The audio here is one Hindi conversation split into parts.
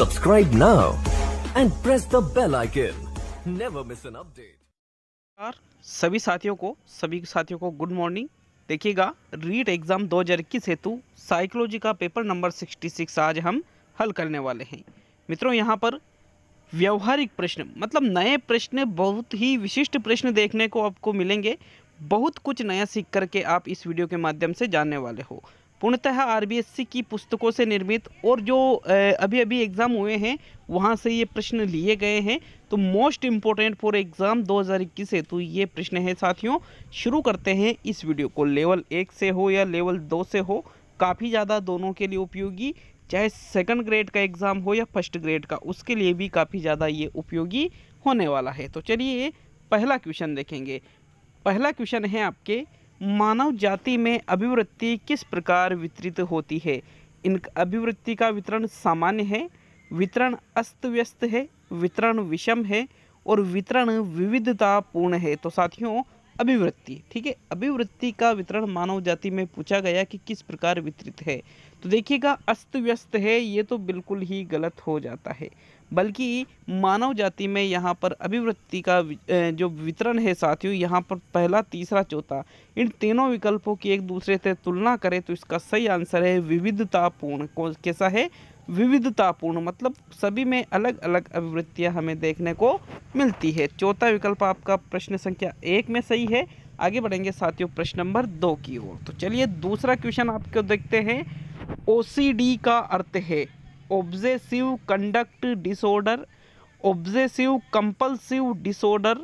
Subscribe now and press the bell icon. Never miss an update. सभी साथियों को गुड मॉर्निंग। देखिएगा, रीट एग्ज़ाम 2021 हेतु साइकोलॉजी का पेपर नंबर 66 आज हम हल करने वाले हैं। मित्रों, यहाँ पर व्यवहारिक प्रश्न मतलब नए प्रश्न, बहुत ही विशिष्ट प्रश्न देखने को आपको मिलेंगे। बहुत कुछ नया सीख करके आप इस वीडियो के माध्यम से जानने वाले हो। पूर्णतः आरबीएससी की पुस्तकों से निर्मित और जो अभी अभी एग्ज़ाम हुए हैं वहाँ से ये प्रश्न लिए गए हैं। तो मोस्ट इम्पोर्टेंट फॉर एग्ज़ाम 2021 हेतु ये प्रश्न है साथियों। शुरू करते हैं इस वीडियो को। लेवल 1 से हो या लेवल 2 से हो, काफ़ी ज़्यादा दोनों के लिए उपयोगी, चाहे सेकंड ग्रेड का एग्ज़ाम हो या फर्स्ट ग्रेड का, उसके लिए भी काफ़ी ज़्यादा ये उपयोगी होने वाला है। तो चलिए पहला क्वेश्चन देखेंगे। पहला क्वेश्चन है आपके, मानव जाति में अभिवृत्ति किस प्रकार वितरित होती है? इन अभिवृत्ति का वितरण सामान्य है, वितरण अस्त व्यस्त है, वितरण विषम है और वितरण विविधतापूर्ण है। तो साथियों अभिवृत्ति, ठीक है, अभिवृत्ति का वितरण मानव जाति में पूछा गया कि किस प्रकार वितरित है। तो देखिएगा, अस्त व्यस्त है, ये तो बिल्कुल ही गलत हो जाता है, बल्कि मानव जाति में यहाँ पर अभिवृत्ति का जो वितरण है साथियों, यहाँ पर पहला, तीसरा, चौथा, इन तीनों विकल्पों की एक दूसरे से तुलना करें तो इसका सही आंसर है विविधतापूर्ण। कैसा है? विविधतापूर्ण, मतलब सभी में अलग अलग अभिवृत्तियाँ हमें देखने को मिलती है। चौथा विकल्प आपका प्रश्न संख्या 1 में सही है। आगे बढ़ेंगे साथियों प्रश्न नंबर 2 की ओर। तो चलिए दूसरा क्वेश्चन आपको देखते हैं। ओसीडी का अर्थ है obsessive conduct disorder, obsessive compulsive disorder,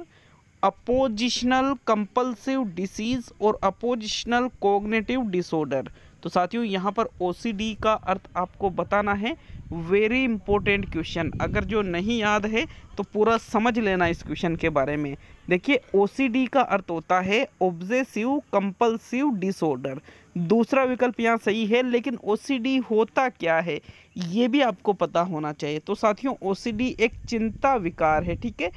oppositional compulsive disease और अपोजिशनल कॉग्निटिव डिसऑर्डर। तो साथियों यहाँ पर ओसीडी का अर्थ आपको बताना है। वेरी इंपॉर्टेंट क्वेश्चन, अगर जो नहीं याद है तो पूरा समझ लेना इस क्वेश्चन के बारे में। देखिए, ओसीडी का अर्थ होता है ऑब्सेसिव कंपल्सिव डिसऑर्डर। दूसरा विकल्प यहाँ सही है, लेकिन ओसीडी होता क्या है ये भी आपको पता होना चाहिए। तो साथियों ओसीडी एक चिंता विकार है, ठीक है,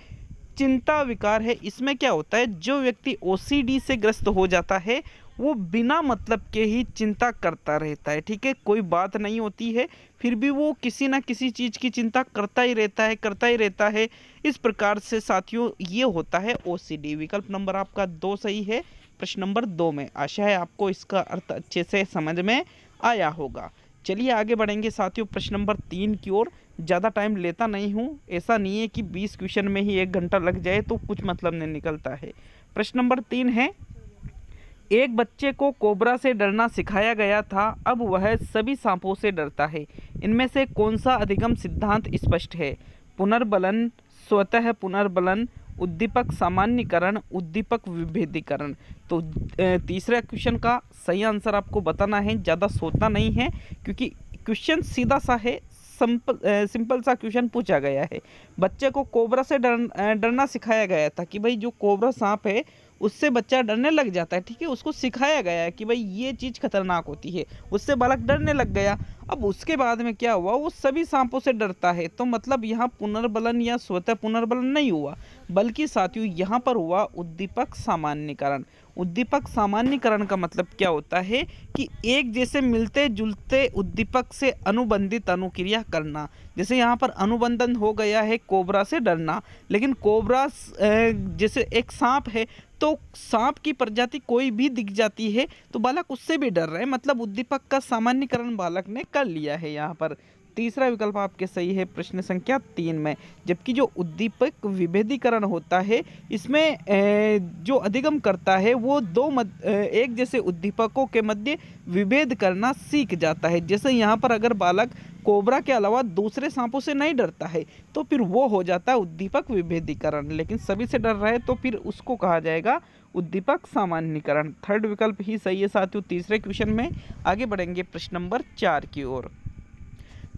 चिंता विकार है। इसमें क्या होता है, जो व्यक्ति ओसीडी से ग्रस्त हो जाता है वो बिना मतलब के ही चिंता करता रहता है, ठीक है, कोई बात नहीं होती है फिर भी वो किसी ना किसी चीज़ की चिंता करता ही रहता है। इस प्रकार से साथियों ये होता है ओसीडी। विकल्प नंबर आपका 2 सही है प्रश्न नंबर 2 में। आशा है आपको इसका अर्थ अच्छे से समझ में आया होगा। चलिए आगे बढ़ेंगे साथियों प्रश्न नंबर 3 की ओर। ज़्यादा टाइम लेता नहीं हूँ, ऐसा नहीं है कि 20 क्वेश्चन में ही 1 घंटा लग जाए तो कुछ मतलब नहीं निकलता है। प्रश्न नंबर 3 है, एक बच्चे को कोबरा से डरना सिखाया गया था, अब वह सभी सांपों से डरता है। इनमें से कौन सा अधिगम सिद्धांत स्पष्ट है? पुनर्बलन, स्वतः पुनर्बलन, उद्दीपक सामान्यीकरण, उद्दीपक विभेदीकरण। तो तीसरा क्वेश्चन का सही आंसर आपको बताना है, ज़्यादा सोचना नहीं है क्योंकि क्वेश्चन सीधा सा है, सिंपल सा क्वेश्चन पूछा गया है। बच्चे को कोबरा से डरना सिखाया गया था कि भाई जो कोबरा सांप है उससे बच्चा डरने लग जाता है, ठीक है, उसको सिखाया गया है कि भाई ये चीज़ खतरनाक होती है, उससे बालक डरने लग गया। अब उसके बाद में क्या हुआ, वो सभी सांपों से डरता है। तो मतलब यहाँ पुनर्बलन या स्वतः पुनर्बलन नहीं हुआ, बल्कि साथियों यहाँ पर हुआ उद्दीपक सामान्यीकरण। उद्दीपक सामान्यीकरण का मतलब क्या होता है कि एक जैसे मिलते जुलते उद्दीपक से अनुबंधित अनुक्रिया करना। जैसे यहाँ पर अनुबंधन हो गया है कोबरा से डरना, लेकिन कोबरा जैसे एक सांप है तो सांप की प्रजाति कोई भी दिख जाती है तो बालक उससे भी डर रहा है, मतलब उद्दीपक का सामान्यीकरण बालक ने कर लिया है। यहाँ पर तीसरा विकल्प आपके सही है प्रश्न संख्या 3 में। जबकि जो उद्दीपक विभेदीकरण होता है इसमें जो अधिगम करता है वो एक जैसे उद्दीपकों के मध्य विभेद करना सीख जाता है। जैसे यहाँ पर अगर बालक कोबरा के अलावा दूसरे सांपों से नहीं डरता है तो फिर वो हो जाता है उद्दीपक विभेदीकरण, लेकिन सभी से डर रहा है तो फिर उसको कहा जाएगा उद्दीपक सामान्यीकरण। थर्ड विकल्प ही सही है साथियों तीसरे क्वेश्चन में। आगे बढ़ेंगे प्रश्न नंबर 4 की ओर।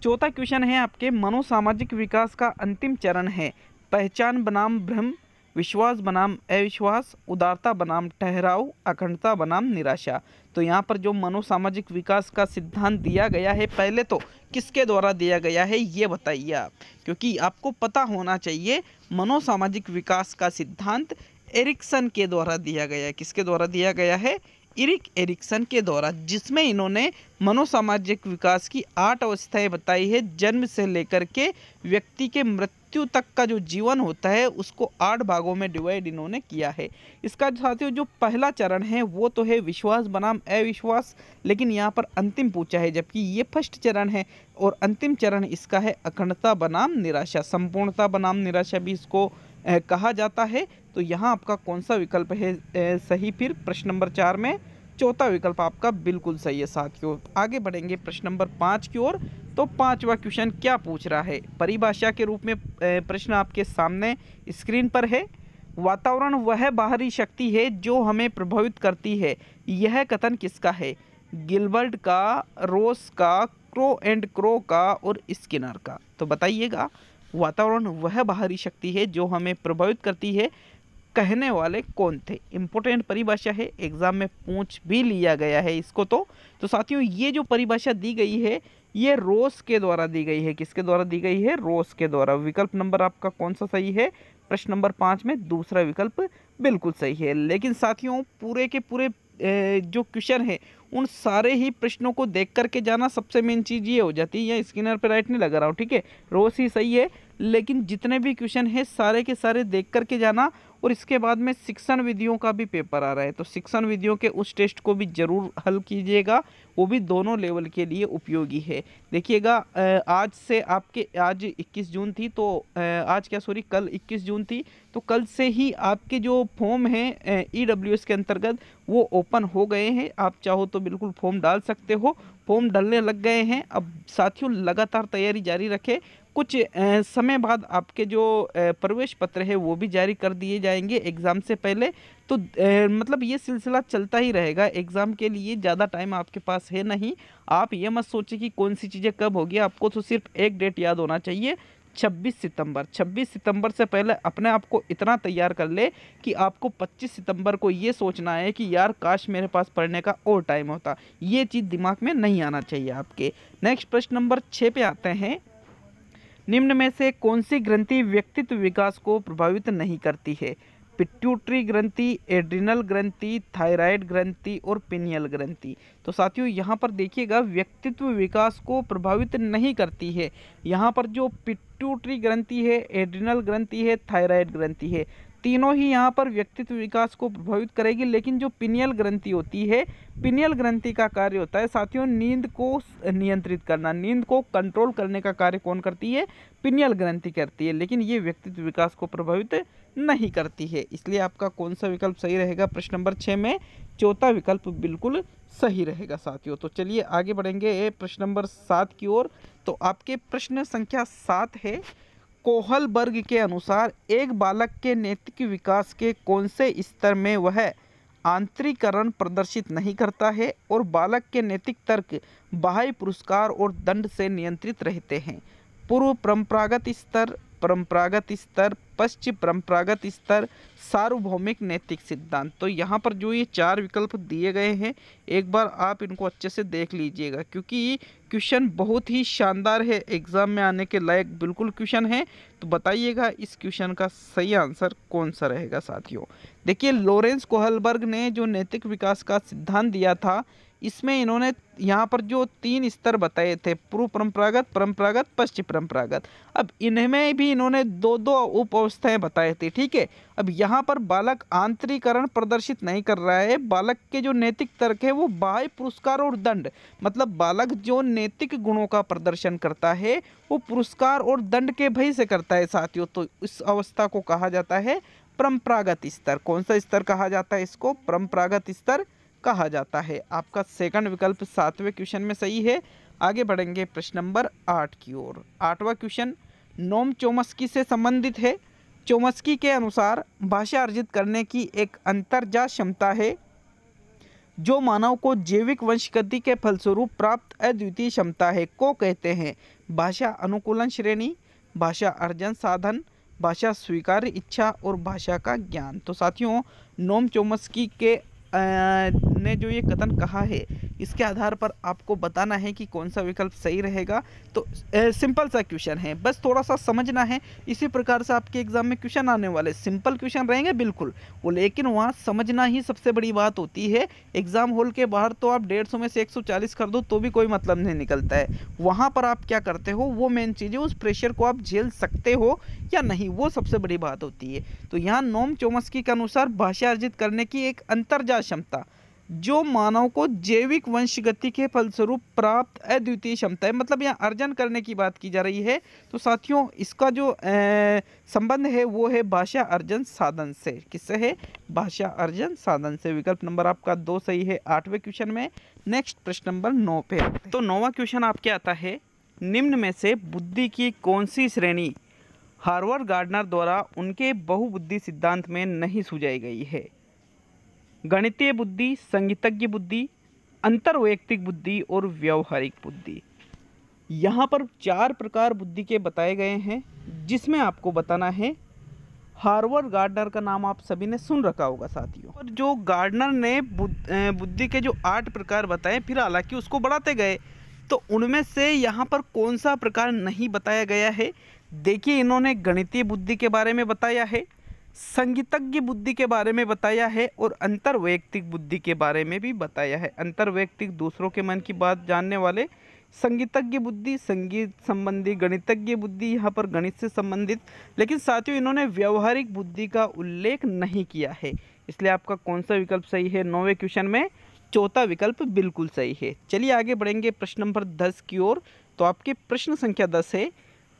चौथा क्वेश्चन है आपके, मनोसामाजिक विकास का अंतिम चरण है पहचान बनाम भ्रम, विश्वास बनाम अविश्वास, उदारता बनाम ठहराव, अखंडता बनाम निराशा। तो यहाँ पर जो मनोसामाजिक विकास का सिद्धांत दिया गया है, पहले तो किसके द्वारा दिया गया है ये बताइए आप, क्योंकि आपको पता होना चाहिए। मनोसामाजिक विकास का सिद्धांत एरिक्सन के द्वारा दिया गया है। किसके द्वारा दिया गया है? इरिक एरिक्सन के द्वारा, जिसमें इन्होंने मनोसामाजिक विकास की 8 अवस्थाएं बताई है। जन्म से लेकर के व्यक्ति के मृत्यु तक का जो जीवन होता है उसको 8 भागों में डिवाइड इन्होंने किया है। इसका साथियों जो पहला चरण है वो तो है विश्वास बनाम अविश्वास, लेकिन यहाँ पर अंतिम पूछा है, जबकि ये फर्स्ट चरण है और अंतिम चरण इसका है अखंडता बनाम निराशा, संपूर्णता बनाम निराशा भी इसको कहा जाता है। तो यहाँ आपका कौन सा विकल्प है सही? फिर प्रश्न नंबर 4 में चौथा विकल्प आपका बिल्कुल सही है साथियों। आगे बढ़ेंगे प्रश्न नंबर 5 की ओर। तो 5वां क्वेश्चन क्या पूछ रहा है? परिभाषा के रूप में प्रश्न आपके सामने स्क्रीन पर है। वातावरण वह बाहरी शक्ति है जो हमें प्रभावित करती है, यह कथन किसका है? गिलबर्ट का, रोस का, क्रो एंड क्रो का और स्किनर का। तो बताइएगा, वातावरण वह बाहरी शक्ति है जो हमें प्रभावित करती है, कहने वाले कौन थे? इंपॉर्टेंट परिभाषा है, एग्जाम में पूछ भी लिया गया है इसको। तो साथियों ये जो परिभाषा दी गई है ये रोस के द्वारा दी गई है। किसके द्वारा दी गई है? रोस के द्वारा। विकल्प नंबर आपका कौन सा सही है? प्रश्न नंबर 5 में दूसरा विकल्प बिल्कुल सही है। लेकिन साथियों पूरे के पूरे जो क्वेश्चन है उन सारे ही प्रश्नों को देख करके जाना सबसे मेन चीज़ ये हो जाती है। या स्किनर पे राइट नहीं लगा रहा हूँ, ठीक है, रोज ही सही है, लेकिन जितने भी क्वेश्चन है सारे के सारे देख करके जाना। और इसके बाद में शिक्षण विधियों का भी पेपर आ रहा है, तो शिक्षण विधियों के उस टेस्ट को भी जरूर हल कीजिएगा, वो भी दोनों लेवल के लिए उपयोगी है। देखिएगा आज से आपके, आज 21 जून थी तो आज क्या सॉरी कल 21 जून थी, तो कल से ही आपके जो फॉर्म हैं EWS के अंतर्गत वो ओपन हो गए हैं। आप चाहो तो बिल्कुल फॉर्म डाल सकते हो, फॉर्म डालने लग गए हैं। अब साथियों लगातार तैयारी जारी रखें, कुछ समय बाद आपके जो प्रवेश पत्र है वो भी जारी कर दिए जाएंगे एग्ज़ाम से पहले। तो मतलब ये सिलसिला चलता ही रहेगा। एग्ज़ाम के लिए ज़्यादा टाइम आपके पास है नहीं। आप ये मत सोचिए कि कौन सी चीज़ें कब होगी, आपको तो सिर्फ एक डेट याद होना चाहिए, 26 सितंबर। 26 सितंबर से पहले अपने आप को इतना तैयार कर ले कि आपको 25 सितंबर को ये सोचना है कि यार काश मेरे पास पढ़ने का और टाइम होता। ये चीज़ दिमाग में नहीं आना चाहिए आपके। नेक्स्ट प्रश्न नंबर 6 पे आते हैं। निम्न में से कौन सी ग्रंथि व्यक्तित्व विकास को प्रभावित नहीं करती है? पिट्यूटरी ग्रंथि, एड्रिनल ग्रंथि, थायराइड ग्रंथि और पिनियल ग्रंथि। तो साथियों यहाँ पर देखिएगा व्यक्तित्व विकास को प्रभावित नहीं करती है। यहाँ पर जो पिट्यूटरी ग्रंथि है, एड्रिनल ग्रंथि है, थायराइड ग्रंथि है, तीनों ही यहाँ पर व्यक्तित्व विकास को प्रभावित करेगी। लेकिन जो पिनियल ग्रंथि होती है, पिनियल ग्रंथि का कार्य होता है साथियों नींद को नियंत्रित करना, नींद को कंट्रोल करने का कार्य कौन करती है? पिनियल ग्रंथि करती है, लेकिन ये व्यक्तित्व विकास को प्रभावित नहीं करती है। इसलिए आपका कौन सा विकल्प सही रहेगा? प्रश्न नंबर 6 में चौथा विकल्प बिल्कुल सही रहेगा साथियों। तो चलिए आगे बढ़ेंगे प्रश्न नंबर 7 की ओर। तो आपके प्रश्न संख्या 7 है, कोहलबर्ग के अनुसार एक बालक के नैतिक विकास के कौन से स्तर में वह आंतरिकरण प्रदर्शित नहीं करता है और बालक के नैतिक तर्क बाह्य पुरस्कार और दंड से नियंत्रित रहते हैं? पूर्व परंपरागत स्तर, परंपरागत स्तर, पश्चिम परंपरागत स्तर, सार्वभौमिक नैतिक सिद्धांत। तो यहाँ पर जो ये 4 विकल्प दिए गए हैं एक बार आप इनको अच्छे से देख लीजिएगा, क्योंकि क्वेश्चन बहुत ही शानदार है, एग्जाम में आने के लायक बिल्कुल क्वेश्चन है। तो बताइएगा इस क्वेश्चन का सही आंसर कौन सा रहेगा साथियों? देखिए लॉरेंस कोहलबर्ग ने जो नैतिक विकास का सिद्धांत दिया था, इसमें इन्होंने यहाँ पर जो 3 स्तर बताए थे, पूर्व परंपरागत, परंपरागत, पश्चिम परंपरागत। अब इनमें भी इन्होंने 2-2 उप अवस्थाएं बताए थे, ठीक है। अब यहाँ पर बालक आंतरिकरण प्रदर्शित नहीं कर रहा है, बालक के जो नैतिक तर्क है वो बाह्य पुरस्कार और दंड, मतलब बालक जो नैतिक गुणों का प्रदर्शन करता है वो पुरस्कार और दंड के भय से करता है साथियों। तो इस अवस्था को कहा जाता है परंपरागत स्तर। कौन सा स्तर कहा जाता है इसको? परंपरागत स्तर कहा जाता है। आपका सेकंड विकल्प 7वें क्वेश्चन में सही है। आगे बढ़ेंगे प्रश्न नंबर 8 की ओर। 8वां क्वेश्चन नोम चोम्स्की से संबंधित है। चोम्स्की के अनुसार भाषा अर्जित करने की एक अंतर्जात क्षमता है जो मानव को जैविक वंशगति के फलस्वरूप प्राप्त अद्वितीय क्षमता है को कहते हैं? भाषा अनुकूलन श्रेणी, भाषा अर्जन साधन, भाषा स्वीकार्य इच्छा और भाषा का ज्ञान। तो साथियों नोम चोम्स्की के ने जो ये कथन कहा है इसके आधार पर आपको बताना है कि कौन सा विकल्प सही रहेगा। तो सिंपल सा क्वेश्चन है, बस थोड़ा सा समझना है। इसी प्रकार से आपके एग्जाम में क्वेश्चन आने वाले सिंपल क्वेश्चन रहेंगे बिल्कुल वो, लेकिन वहाँ समझना ही सबसे बड़ी बात होती है। एग्जाम हॉल के बाहर तो आप 150 में से 140 कर दो तो भी कोई मतलब नहीं निकलता है। वहाँ पर आप क्या करते हो, वो मेन चीज़ है, उस प्रेशर को आप झेल सकते हो या नहीं, वो सबसे बड़ी बात होती है। तो यहाँ नोम चोम्स्की के अनुसार भाषा अर्जित करने की एक अंतर्जात क्षमता जो मानव को जैविक वंशगति के फलस्वरूप प्राप्त अद्वितीय क्षमता है, मतलब यहाँ अर्जन करने की बात की जा रही है। तो साथियों इसका जो संबंध है वो है भाषा अर्जन साधन से। किससे है? भाषा अर्जन साधन से। विकल्प नंबर आपका 2 सही है 8वें क्वेश्चन में। नेक्स्ट प्रश्न नंबर 9 पे। तो 9वां क्वेश्चन आपके आता है, निम्न में से बुद्धि की कौन सी श्रेणी हार्वर्ड गार्डनर द्वारा उनके बहुबुद्धि सिद्धांत में नहीं सुझाई गई है? गणितीय बुद्धि, संगीतज्ञ बुद्धि, अंतर्वैयक्तिक बुद्धि और व्यवहारिक बुद्धि। यहाँ पर 4 प्रकार बुद्धि के बताए गए हैं, जिसमें आपको बताना है हार्वर्ड गार्डनर का नाम आप सभी ने सुन रखा होगा साथियों। और जो गार्डनर ने बुद्धि के जो 8 प्रकार बताए, फिर हालांकि उसको बढ़ाते गए, तो उनमें से यहाँ पर कौन सा प्रकार नहीं बताया गया है? देखिए, इन्होंने गणितीय बुद्धि के बारे में बताया है, संगीतज्ञ बुद्धि के बारे में बताया है और अंतर्वैयक्तिक बुद्धि के बारे में भी बताया है। अंतर्वैयक्तिक दूसरों के मन की बात जानने वाले, संगीतज्ञ बुद्धि संगीत संबंधी, गणितज्ञ बुद्धि यहाँ पर गणित से संबंधित। लेकिन साथियों इन्होंने व्यवहारिक बुद्धि का उल्लेख नहीं किया है, इसलिए आपका कौन सा विकल्प सही है 9वें क्वेश्चन में? चौथा विकल्प बिल्कुल सही है। चलिए आगे बढ़ेंगे प्रश्न नंबर 10 की ओर। तो आपके प्रश्न संख्या 10 है,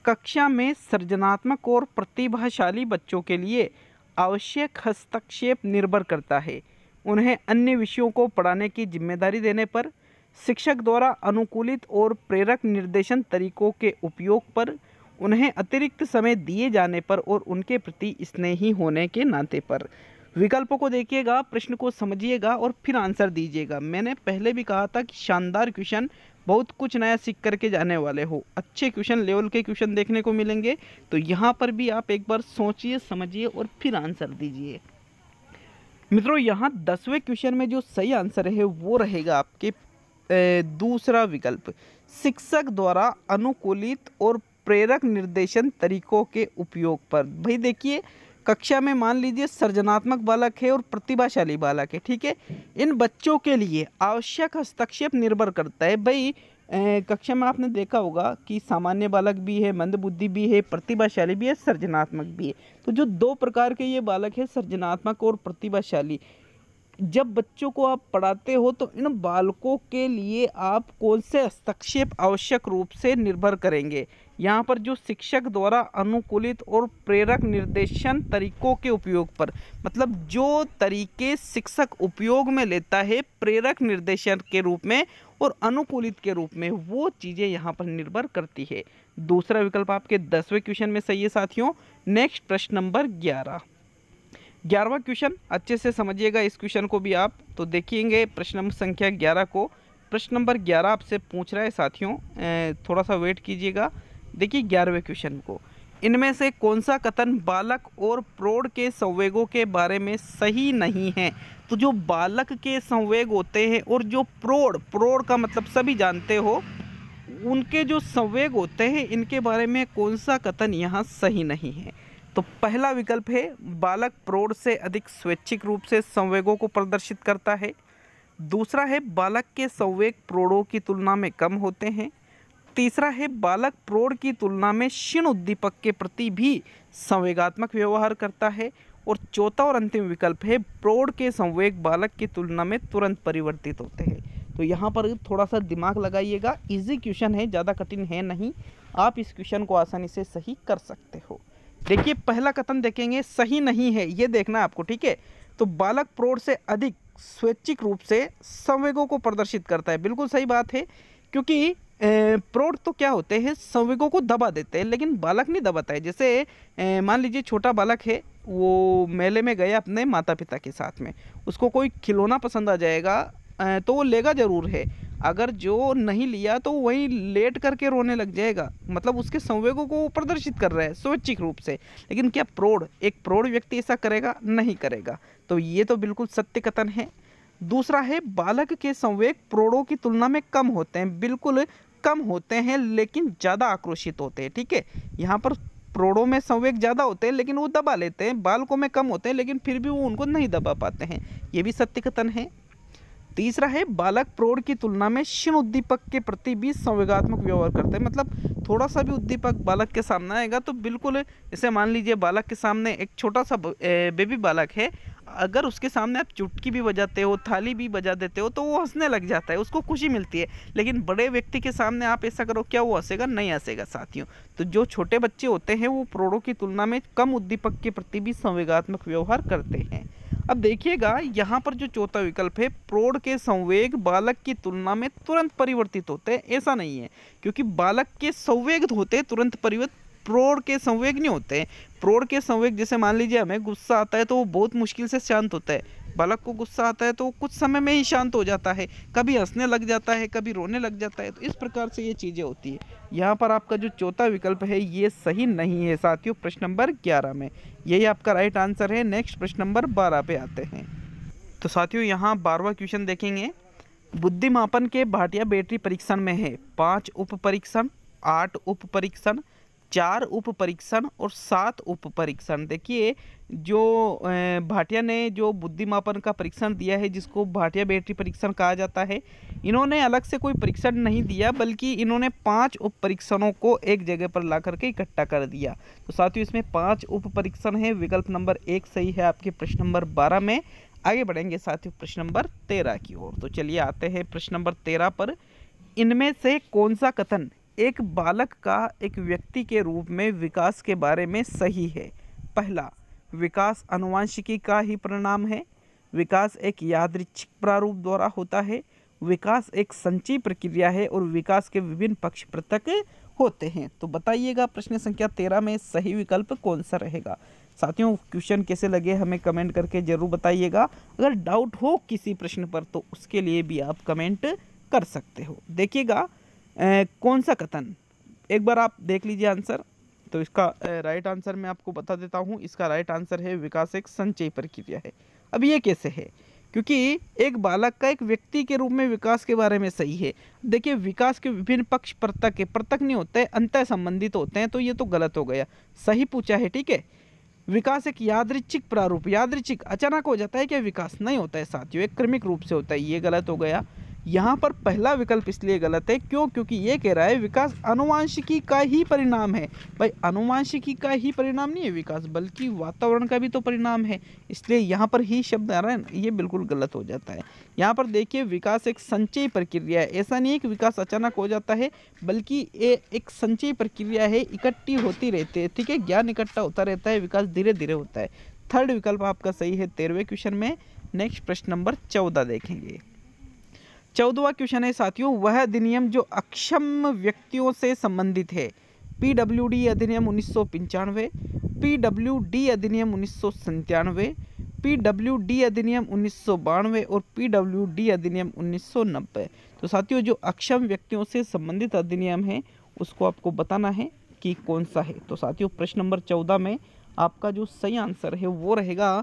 कक्षा में सृजनात्मक और प्रतिभाशाली बच्चों के लिए आवश्यक हस्तक्षेप निर्भर करता है। उन्हें अन्य विषयों को पढ़ाने की जिम्मेदारी देने पर, शिक्षक द्वारा अनुकूलित और प्रेरक निर्देशन तरीकों के उपयोग पर, उन्हें अतिरिक्त समय दिए जाने पर और उनके प्रति स्नेही होने के नाते पर। विकल्पों को देखिएगा, प्रश्न को समझिएगा और फिर आंसर दीजिएगा। मैंने पहले भी कहा था कि शानदार क्वेश्चन, बहुत कुछ नया सीख करके जाने वाले हो। अच्छे क्वेश्चन, लेवल के क्वेश्चन देखने को मिलेंगे। तो यहाँ पर भी आप एक बार सोचिए, समझिए और फिर आंसर दीजिए। मित्रों यहाँ 10वें क्वेश्चन में जो सही आंसर है वो रहेगा आपके दूसरा विकल्प, शिक्षक द्वारा अनुकूलित और प्रेरक निर्देशन तरीकों के उपयोग पर। भाई देखिए, कक्षा में मान लीजिए सृजनात्मक बालक है और प्रतिभाशाली बालक है, ठीक है, इन बच्चों के लिए आवश्यक हस्तक्षेप निर्भर करता है। भाई कक्षा में आपने देखा होगा कि सामान्य बालक भी है, मंदबुद्धि भी है, प्रतिभाशाली भी है, सृजनात्मक भी है। तो जो 2 प्रकार के ये बालक है, सृजनात्मक और प्रतिभाशाली, जब बच्चों को आप पढ़ाते हो तो इन बालकों के लिए आप कौन से हस्तक्षेप आवश्यक रूप से निर्भर करेंगे? यहाँ पर जो शिक्षक द्वारा अनुकूलित और प्रेरक निर्देशन तरीकों के उपयोग पर, मतलब जो तरीके शिक्षक उपयोग में लेता है प्रेरक निर्देशन के रूप में और अनुकूलित के रूप में, वो चीज़ें यहाँ पर निर्भर करती है। दूसरा विकल्प आपके 10वें क्वेश्चन में सही है साथियों। नेक्स्ट प्रश्न नंबर 11वां क्वेश्चन, अच्छे से समझिएगा इस क्वेश्चन को भी आप। तो देखिएंगे प्रश्न नंबर संख्या 11 को। प्रश्न नंबर 11 आपसे पूछ रहा है साथियों, थोड़ा सा वेट कीजिएगा। देखिए 11वें क्वेश्चन को, इनमें से कौन सा कथन बालक और प्रौढ़ के संवेगों के बारे में सही नहीं है? तो जो बालक के संवेग होते हैं और जो प्रौढ़ का मतलब सभी जानते हो, उनके जो संवेग होते हैं, इनके बारे में कौन सा कथन यहाँ सही नहीं है? तो पहला विकल्प है, बालक प्रौढ़ से अधिक स्वैच्छिक रूप से संवेगों को प्रदर्शित करता है। दूसरा है, बालक के संवेग प्रौढ़ों की तुलना में कम होते हैं। तीसरा है, बालक प्रौढ़ की तुलना में क्षीण उद्दीपक के प्रति भी संवेगात्मक व्यवहार करता है। और चौथा और अंतिम विकल्प है, प्रौढ़ के संवेग बालक की तुलना में तुरंत परिवर्तित होते हैं। तो यहाँ पर थोड़ा सा दिमाग लगाइएगा, इजी क्वेश्चन है, ज़्यादा कठिन है नहीं, आप इस क्वेश्चन को आसानी से सही कर सकते हो। देखिए पहला कथन देखेंगे, सही नहीं है, ये देखना है आपको, ठीक है। तो बालक प्रौढ़ से अधिक स्वैच्छिक रूप से संवेगों को प्रदर्शित करता है, बिल्कुल सही बात है, क्योंकि प्रौढ़ तो क्या होते हैं, संवेगों को दबा देते हैं, लेकिन बालक नहीं दबाता है। जैसे मान लीजिए छोटा बालक है, वो मेले में गया अपने माता पिता के साथ में, उसको कोई खिलौना पसंद आ जाएगा तो वो लेगा ज़रूर है, अगर जो नहीं लिया तो वहीं लेट करके रोने लग जाएगा, मतलब उसके संवेगों को प्रदर्शित कर रहा है स्वैच्छिक रूप से। लेकिन क्या एक प्रौढ़ व्यक्ति ऐसा करेगा? नहीं करेगा। तो ये तो बिल्कुल सत्य कथन है। दूसरा है बालक के संवेग प्रौढ़ों की तुलना में कम होते हैं, बिल्कुल कम होते हैं लेकिन ज़्यादा आक्रोशित होते हैं। ठीक है, यहाँ पर प्रौढ़ों में संवेग ज़्यादा होते हैं लेकिन वो दबा लेते हैं, बालकों में कम होते हैं लेकिन फिर भी वो उनको नहीं दबा पाते हैं, ये भी सत्य कथन है। तीसरा है बालक प्रौढ़ की तुलना में क्षीण उद्दीपक के प्रति भी संवेगात्मक व्यवहार करते हैं, मतलब थोड़ा सा भी उद्दीपक बालक के सामने आएगा तो बिल्कुल, जैसे मान लीजिए बालक के सामने एक छोटा सा बेबी बालक है, अगर उसके सामने आप चुटकी भी बजाते हो, थाली भी बजा देते हो तो वो हंसने लग जाता है, उसको खुशी मिलती है। लेकिन बड़े व्यक्ति के सामने आप ऐसा करो, क्या वो हंसेगा? नहीं हंसेगा साथियों। तो जो छोटे बच्चे होते हैं वो प्रौढ़ों की तुलना में कम उद्दीपक के प्रति भी संवेगात्मक व्यवहार करते हैं। अब देखिएगा यहाँ पर जो चौथा विकल्प है, प्रौढ़ के संवेग बालक की तुलना में तुरंत परिवर्तित होते हैं, ऐसा नहीं है, क्योंकि बालक के संवेग होते हैं तुरंत परिवर्तित, प्रौढ़ के संवेग नहीं होते हैं। प्रौढ़ के संवेग, जैसे मान लीजिए हमें गुस्सा आता है तो वो बहुत मुश्किल से शांत होता है, बालक को गुस्सा आता है तो वो कुछ समय में ही शांत हो जाता है, कभी हंसने लग जाता है, कभी रोने लग जाता है। तो इस प्रकार से ये चीज़ें होती है। यहाँ पर आपका जो चौथा विकल्प है ये सही नहीं है साथियों, प्रश्न नंबर 11 में। यही आपका राइट आंसर है। नेक्स्ट प्रश्न नंबर 12 पे आते हैं। तो साथियों यहाँ 12वां क्वेश्चन देखेंगे। बुद्धिमापन के भाटिया बैटरी परीक्षण में है 5 उप परीक्षण, 8 उप परीक्षण, 4 उप परीक्षण और 7 उप परीक्षण। देखिए जो भाटिया ने जो बुद्धिमापन का परीक्षण दिया है, जिसको भाटिया बैटरी परीक्षण कहा जाता है, इन्होंने अलग से कोई परीक्षण नहीं दिया, बल्कि इन्होंने 5 उप परीक्षणों को एक जगह पर ला करके इकट्ठा कर दिया। तो साथियों इसमें 5 उप परीक्षण है। विकल्प नंबर 1 सही है आपके प्रश्न नंबर 12 में। आगे बढ़ेंगे साथियों प्रश्न नंबर 13 की ओर। तो चलिए आते हैं प्रश्न नंबर 13 पर। इनमें से कौन सा कथन एक बालक का एक व्यक्ति के रूप में विकास के बारे में सही है? पहला, विकास आनुवंशिकी का ही परिणाम है। विकास एक यादृच्छिक प्रारूप द्वारा होता है। विकास एक संचयी प्रक्रिया है और विकास के विभिन्न पक्ष पृथक होते हैं। तो बताइएगा प्रश्न संख्या 13 में सही विकल्प कौन सा रहेगा? साथियों क्वेश्चन कैसे लगे हमें कमेंट करके जरूर बताइएगा। अगर डाउट हो किसी प्रश्न पर तो उसके लिए भी आप कमेंट कर सकते हो। देखिएगा कौन सा कथन, एक बार आप देख लीजिए आंसर। तो इसका राइट आंसर मैं आपको बता देता हूँ। इसका राइट आंसर है विकास एक संचयी प्रक्रिया है। अब ये कैसे है? क्योंकि एक बालक का एक व्यक्ति के रूप में विकास के बारे में सही है। देखिए विकास के विभिन्न पक्ष पृथक है, पृथक नहीं होते, अंतः संबंधित होते हैं, तो ये तो गलत हो गया। सही पूछा है, ठीक है। विकास एक यादृच्छिक प्रारूप, यादृच्छिक अचानक हो जाता है क्या? विकास नहीं होता है साथियों, एक क्रमिक रूप से होता है, ये गलत हो गया। यहाँ पर पहला विकल्प इसलिए गलत है क्योंकि ये कह रहा है विकास आनुवंशिकी का ही परिणाम है। भाई आनुवंशिकी का ही परिणाम नहीं है विकास, बल्कि वातावरण का भी तो परिणाम है, इसलिए यहाँ पर ही शब्द आ रहा है ना, ये बिल्कुल गलत हो जाता है। यहाँ पर देखिए विकास एक संचयी प्रक्रिया है, ऐसा नहीं है कि विकास अचानक हो जाता है, बल्कि ये एक संचयी प्रक्रिया है, इकट्ठी होती रहती है, ठीक है, ज्ञान इकट्ठा होता रहता है, विकास धीरे धीरे होता है। थर्ड विकल्प आपका सही है 13वें क्वेश्चन में। नेक्स्ट प्रश्न नंबर 14 देखेंगे। 14वां क्वेश्चन है साथियों, वह अधिनियम जो अक्षम व्यक्तियों से संबंधित है। पीडब्ल्यूडी अधिनियम 1995, पीडब्ल्यूडी अधिनियम 1997, पीडब्ल्यूडी अधिनियम 1992 और पीडब्ल्यूडी अधिनियम 1990। तो साथियों जो अक्षम व्यक्तियों से संबंधित अधिनियम है उसको आपको बताना है कि कौन सा है। तो साथियों प्रश्न नंबर 14 में आपका जो सही आंसर है वो रहेगा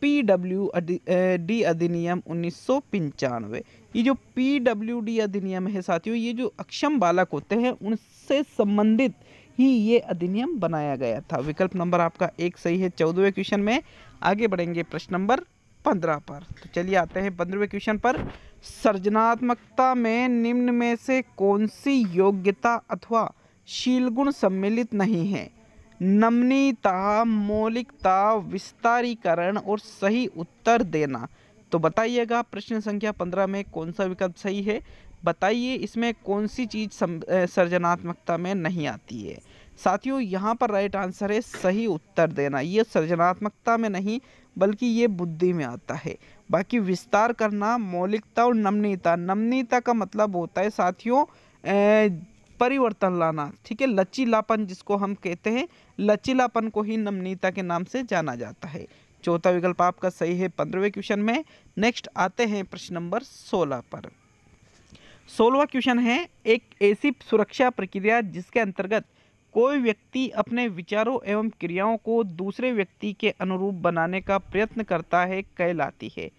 पीडब्ल्यूडी अधिनियम 1995। ये जो पीडब्ल्यूडी अधिनियम है साथियों, ये जो अक्षम बालक होते हैं उनसे संबंधित ही ये अधिनियम बनाया गया था। विकल्प नंबर आपका 1 सही है 14वें क्वेश्चन में। आगे बढ़ेंगे प्रश्न नंबर 15 पर। तो चलिए आते हैं 15वें क्वेश्चन पर। सृजनात्मकता में निम्न में से कौन सी योग्यता अथवा शील गुण सम्मिलित नहीं है? नमनीयता, मौलिकता, विस्तारीकरण और सही उत्तर देना। तो बताइएगा प्रश्न संख्या 15 में कौन सा विकल्प सही है? बताइए इसमें कौन सी चीज सृजनात्मकता में नहीं आती है? साथियों यहाँ पर राइट आंसर है सही उत्तर देना। ये सृजनात्मकता में नहीं बल्कि ये बुद्धि में आता है। बाकी विस्तार करना, मौलिकता और नमनीयता, नमनीयता का मतलब होता है साथियों परिवर्तन लाना, ठीक है, लचीलापन जिसको हम कहते हैं, लचीलापन को ही नमनीयता के नाम से जाना जाता है। चौथा विकल्प आपका सही है 15वें क्वेश्चन में। नेक्स्ट आते हैं प्रश्न नंबर 16 पर। 16वां क्वेश्चन है, एक ऐसी सुरक्षा प्रक्रिया जिसके अंतर्गत कोई व्यक्ति अपने विचारों एवं क्रियाओं को दूसरे व्यक्ति के अनुरूप बनाने का प्रयत्न करता है कहलाती है।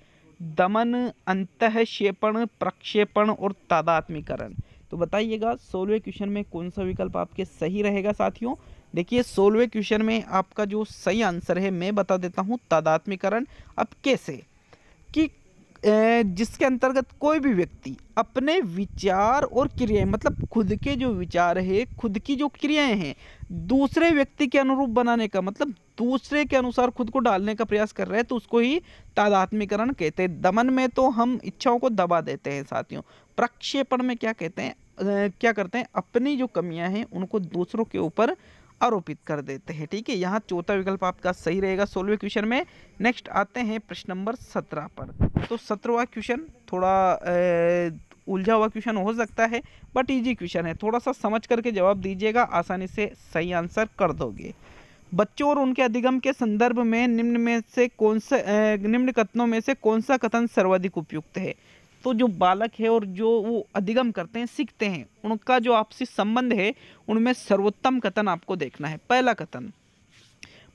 दमन, अंतःक्षेपण, प्रक्षेपण और तादात्म्यकरण। तो बताइएगा 16वें क्वेश्चन में कौन सा विकल्प आपके सही रहेगा साथियों। देखिए 16वें क्वेश्चन में आपका जो सही आंसर है मैं बता देता हूँ, तादात्म्यकरण। अब कैसे कि जिसके अंतर्गत कोई भी व्यक्ति अपने विचार और क्रियाएं, मतलब खुद के जो विचार है, खुद की जो क्रियाएं हैं, दूसरे व्यक्ति के अनुरूप बनाने का, मतलब दूसरे के अनुसार खुद को डालने का प्रयास कर रहे हैं, तो उसको ही तादात्म्यकरण कहते हैं। दमन में तो हम इच्छाओं को दबा देते हैं साथियों। प्रक्षेपण में क्या कहते हैं, क्या करते हैं, अपनी जो कमियां हैं उनको दूसरों के ऊपर आरोपित कर देते हैं। ठीक है, यहाँ चौथा विकल्प आपका सही रहेगा 16वें क्वेश्चन में। नेक्स्ट आते हैं प्रश्न नंबर 17 पर। तो 17वां क्वेश्चन थोड़ा उलझा हुआ क्वेश्चन हो सकता है, बट इजी क्वेश्चन है, थोड़ा सा समझ करके जवाब दीजिएगा, आसानी से सही आंसर कर दोगे। बच्चों और उनके अधिगम के संदर्भ में निम्न कथनों में से कौन सा कथन सर्वाधिक उपयुक्त है। तो जो बालक है और जो वो अधिगम करते हैं, सीखते हैं, उनका जो आपसी संबंध है, उनमें सर्वोत्तम कथन आपको देखना है। पहला कथन,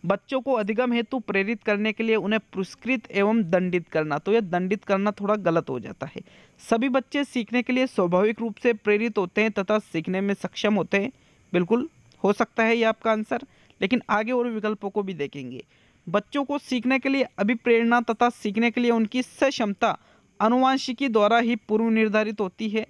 बच्चों को अधिगम हेतु प्रेरित करने के लिए उन्हें पुरस्कृत एवं दंडित करना। तो यह दंडित करना थोड़ा गलत हो जाता है। सभी बच्चे सीखने के लिए स्वाभाविक रूप से प्रेरित होते हैं तथा सीखने में सक्षम होते हैं। बिल्कुल हो सकता है ये आपका आंसर, लेकिन आगे और विकल्पों को भी देखेंगे। बच्चों को सीखने के लिए अभिप्रेरणा तथा सीखने के लिए उनकी क्षमता आनुवंशिकी द्वारा ही पूर्व निर्धारित होती है।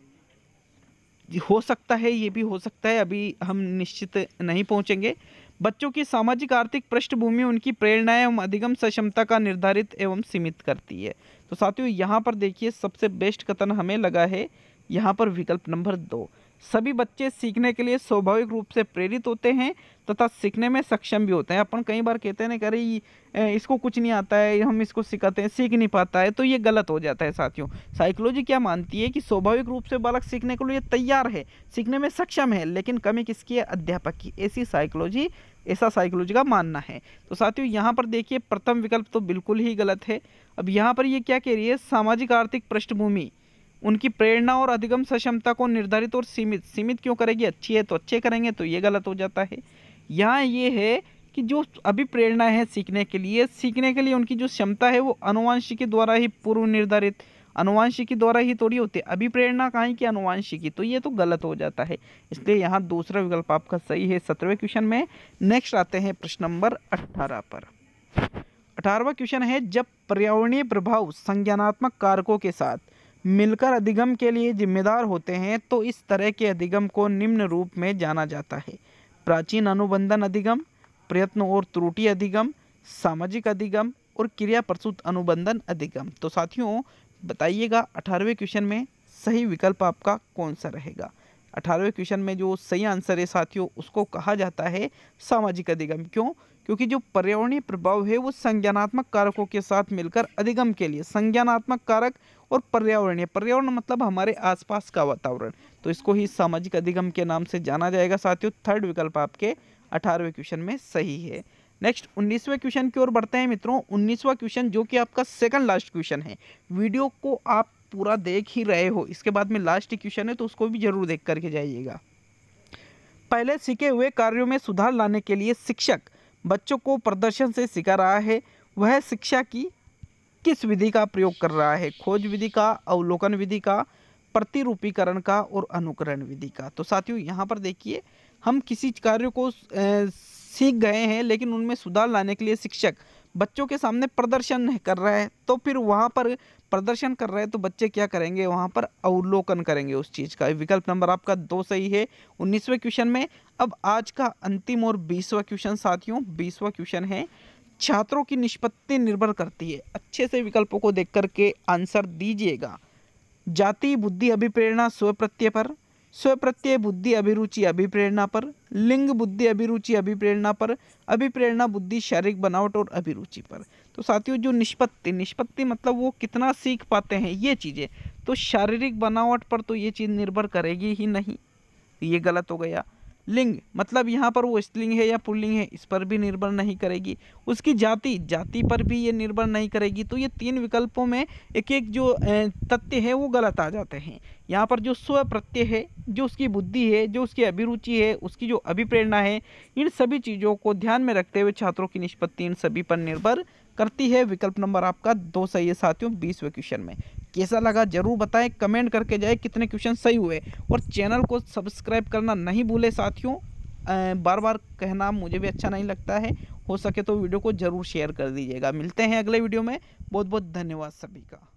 हो सकता है, ये भी हो सकता है, अभी हम निश्चित नहीं पहुंचेंगे। बच्चों की सामाजिक आर्थिक पृष्ठभूमि उनकी प्रेरणाएं एवं अधिगम क्षमता का निर्धारित एवं सीमित करती है। तो साथियों यहाँ पर देखिए सबसे बेस्ट कथन हमें लगा है यहाँ पर विकल्प नंबर 2। सभी बच्चे सीखने के लिए स्वाभाविक रूप से प्रेरित होते हैं तथा सीखने में सक्षम भी होते हैं। अपन कई बार कहते हैं ना, अरे इसको कुछ नहीं आता है, हम इसको सिखाते हैं, सीख नहीं पाता है, तो ये गलत हो जाता है साथियों। साइकोलॉजी क्या मानती है कि स्वाभाविक रूप से बालक सीखने के लिए तैयार है, सीखने में सक्षम है, लेकिन कमी किसकी है, अध्यापक की। ऐसा साइकोलॉजी का मानना है। तो साथियों यहाँ पर देखिए प्रथम विकल्प तो बिल्कुल ही गलत है। अब यहाँ पर ये क्या कह रही है, सामाजिक आर्थिक पृष्ठभूमि उनकी प्रेरणा और अधिगम क्षमता को निर्धारित और सीमित क्यों करेगी, अच्छी है तो अच्छे करेंगे, तो ये गलत हो जाता है। यहाँ ये है कि जो अभिप्रेरणा है सीखने के लिए उनकी जो क्षमता है वो आनुवंशिकी द्वारा ही पूर्व निर्धारित, आनुवंशिकी द्वारा ही थोड़ी होती है, अभिप्रेरणा कहाँ की, आनुवंशिकी, तो ये तो गलत हो जाता है। इसलिए यहाँ दूसरा विकल्प आपका सही है 17वें क्वेश्चन में। नेक्स्ट आते हैं प्रश्न नंबर 18 पर। 18वां क्वेश्चन है, जब पर्यावरणीय प्रभाव संज्ञानात्मक कारकों के साथ मिलकर अधिगम के लिए जिम्मेदार होते हैं तो इस तरह के अधिगम को निम्न रूप में जाना जाता है। प्राचीन अनुबंधन अधिगम, प्रयत्न और त्रुटि अधिगम, सामाजिक अधिगम और क्रिया प्रसूत अनुबंधन अधिगम। तो साथियों बताइएगा 18वें क्वेश्चन में सही विकल्प आपका कौन सा रहेगा। 18वें क्वेश्चन में जो सही आंसर है साथियों उसको कहा जाता है सामाजिक अधिगम। क्यों? क्योंकि जो पर्यावरणीय प्रभाव है वो संज्ञानात्मक कारकों के साथ मिलकर अधिगम के लिए, संज्ञानात्मक कारक और पर्यावरण मतलब हमारे आसपास का वातावरण, तो इसको ही सामाजिक अधिगम के नाम से जाना जाएगा साथियों। थर्ड विकल्प आपके 18वें क्वेश्चन में सही है। नेक्स्ट 19वें क्वेश्चन की ओर बढ़ते हैं मित्रों। 19वां क्वेश्चन जो कि आपका सेकंड लास्ट क्वेश्चन है, वीडियो को आप पूरा देख ही रहे हो, इसके बाद में लास्ट क्वेश्चन है तो उसको भी जरूर देख करके जाइएगा। पहले सीखे हुए कार्यों में सुधार लाने के लिए शिक्षक बच्चों को प्रदर्शन से सिखा रहा है, वह शिक्षा की किस विधि का प्रयोग कर रहा है, खोज विधि का, अवलोकन विधि का, प्रतिरूपीकरण का और अनुकरण विधि का। तो साथियों यहाँ पर देखिए हम किसी कार्य को सीख गए हैं लेकिन उनमें सुधार लाने के लिए शिक्षक बच्चों के सामने प्रदर्शन कर रहा है, तो फिर वहाँ पर प्रदर्शन कर रहे हैं तो बच्चे क्या करेंगे, वहाँ पर अवलोकन करेंगे उस चीज़ का। विकल्प नंबर आपका 2 सही है 19वें क्वेश्चन में। अब आज का अंतिम और 20वां क्वेश्चन साथियों, 20वां क्वेश्चन है, छात्रों की निष्पत्ति निर्भर करती है। अच्छे से विकल्पों को देख करके आंसर दीजिएगा। जाति बुद्धि अभिप्रेरणा स्वप्रत्यय पर, स्वप्रत्यय बुद्धि अभिरुचि अभिप्रेरणा पर, लिंग बुद्धि अभिरुचि अभिप्रेरणा पर, अभिप्रेरणा बुद्धि शारीरिक बनावट और अभिरुचि पर। तो साथियों जो निष्पत्ति मतलब वो कितना सीख पाते हैं ये चीज़ें, तो शारीरिक बनावट पर तो ये चीज़ निर्भर करेगी ही नहीं, ये गलत हो गया। लिंग मतलब यहाँ पर वो स्त्रीलिंग है या पुल्लिंग है इस पर भी निर्भर नहीं करेगी। उसकी जाति पर भी ये निर्भर नहीं करेगी। तो ये 3 विकल्पों में एक एक जो तथ्य है वो गलत आ जाते हैं। यहाँ पर जो स्व प्रत्यय है, जो उसकी बुद्धि है, जो उसकी अभिरुचि है, उसकी जो अभिप्रेरणा है, इन सभी चीज़ों को ध्यान में रखते हुए छात्रों की निष्पत्ति इन सभी पर निर्भर करती है। विकल्प नंबर आपका 2 सही है साथियों 20वें क्वेश्चन में। कैसा लगा जरूर बताएं, कमेंट करके जाए कितने क्वेश्चन सही हुए, और चैनल को सब्सक्राइब करना नहीं भूले साथियों। बार बार कहना मुझे भी अच्छा नहीं लगता है, हो सके तो वीडियो को ज़रूर शेयर कर दीजिएगा। मिलते हैं अगले वीडियो में, बहुत बहुत धन्यवाद सभी का।